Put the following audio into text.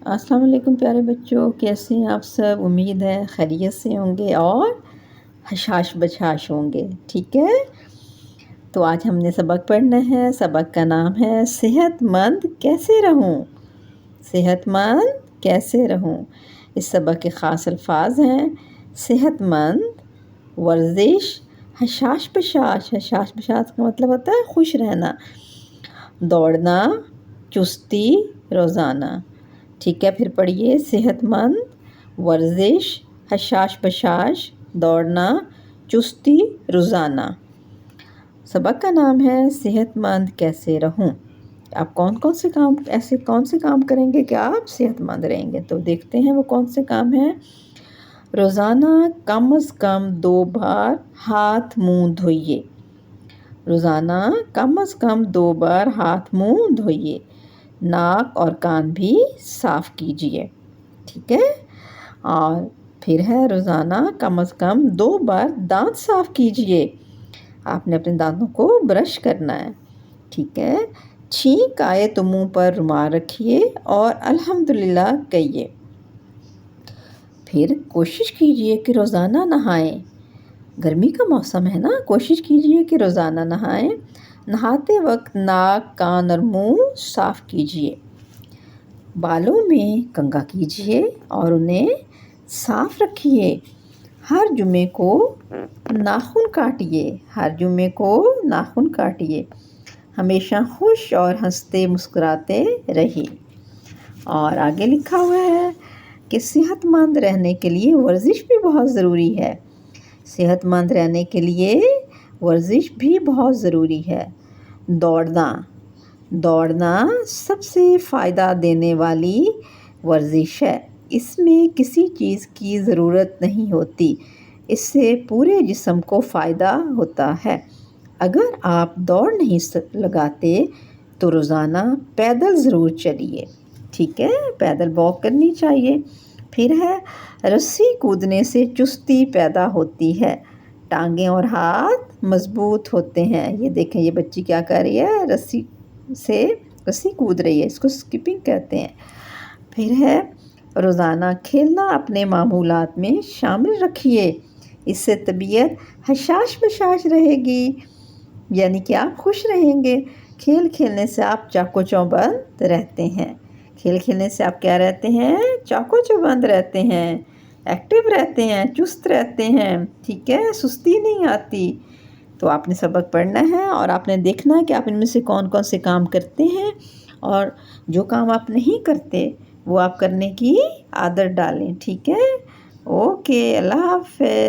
السلام علیکم پیارے بچوں، کیسے ہیں آپ سب؟ امید ہے خیریت سے ہوں گے اور حشاش بشاش ہوں گے، ٹھیک ہے؟ تو آج ہم نے سبق پڑھنا ہے۔ سبق کا نام ہے صحت مند کیسے رہوں۔ صحت مند کیسے رہوں۔ اس سبق کے خاص الفاظ ہیں صحت مند، ورزش، حشاش بشاش۔ حشاش بشاش کا مطلب ہوتا ہے خوش رہنا، دوڑنا، چستی، روزانہ۔ ٹھیک ہے، پھر پڑھیے۔ صحت مند، ورزش، حشاش بشاش، دوڑنا، چستی، روزانہ۔ سبق کا نام ہے صحت مند کیسے رہوں۔ آپ کون سے کام کریں گے کہ آپ صحت مند رہیں گے؟ تو دیکھتے ہیں وہ کون سے کام ہیں۔ روزانہ کم از کم 2 بار ہاتھ منہ دھوئیے۔ روزانہ کم از کم 2 بار ہاتھ منہ دھوئیے۔ ناک اور کان بھی صاف کیجیے، ٹھیک ہے؟ اور پھر ہے روزانہ کم از کم 2 بار دانت صاف کیجیے۔ آپ نے اپنے دانتوں کو برش کرنا ہے، ٹھیک ہے؟ چھینک آئے تو منہ پر رومال رکھیے اور الحمدللہ کہیے۔ پھر کوشش کیجیے کہ روزانہ نہائیں۔ گرمی کا موسم ہے نا، کوشش کیجیے کہ روزانہ نہائیں۔ نہاتے وقت ناک، کان اور منہ صاف کیجیے۔ بالوں میں کنگھا کیجیے اور انہیں صاف رکھیے۔ ہر جمعے کو ناخن کاٹیے۔ ہر جمعے کو ناخن کاٹیے۔ ہمیشہ خوش اور ہنستے مسکراتے رہیے۔ اور آگے لکھا ہوا ہے کہ صحت مند رہنے کے لیے ورزش بھی بہت ضروری ہے۔ صحت مند رہنے کے لیے ورزش بھی بہت ضروری ہے۔ دوڑنا سب سے فائدہ دینے والی ورزش ہے۔ اس میں کسی چیز کی ضرورت نہیں ہوتی، اس سے پورے جسم کو فائدہ ہوتا ہے۔ اگر آپ دوڑ نہیں لگاتے تو روزانہ پیدل ضرور چلیے، ٹھیک ہے؟ پیدل واک کرنی چاہیے۔ پھر ہے رسی کودنے سے چستی پیدا ہوتی ہے، ٹانگیں اور ہاتھ مضبوط ہوتے ہیں۔ یہ دیکھیں، یہ بچی کیا کر رہی ہے؟ رسی کود رہی ہے، اس کو اسکپنگ کہتے ہیں۔ پھر ہے روزانہ کھیلنا اپنے معمولات میں شامل رکھیے، اس سے طبیعت حشاش بشاش رہے گی، یعنی کہ آپ خوش رہیں گے۔ کھیل کھیلنے سے آپ چاق و چوبند رہتے ہیں۔ کھیل کھیلنے سے آپ کیا رہتے ہیں؟ چاق و چوبند رہتے ہیں، ایکٹیو رہتے ہیں، چست رہتے ہیں، ٹھیک ہے؟ سستی نہیں آتی۔ تو آپ نے سبق پڑھنا ہے اور آپ نے دیکھنا ہے کہ آپ ان میں سے کون کون سے کام کرتے ہیں، اور جو کام آپ نہیں کرتے وہ آپ کرنے کی عادت ڈالیں، ٹھیک ہے؟ اوکے، اللہ حافظ۔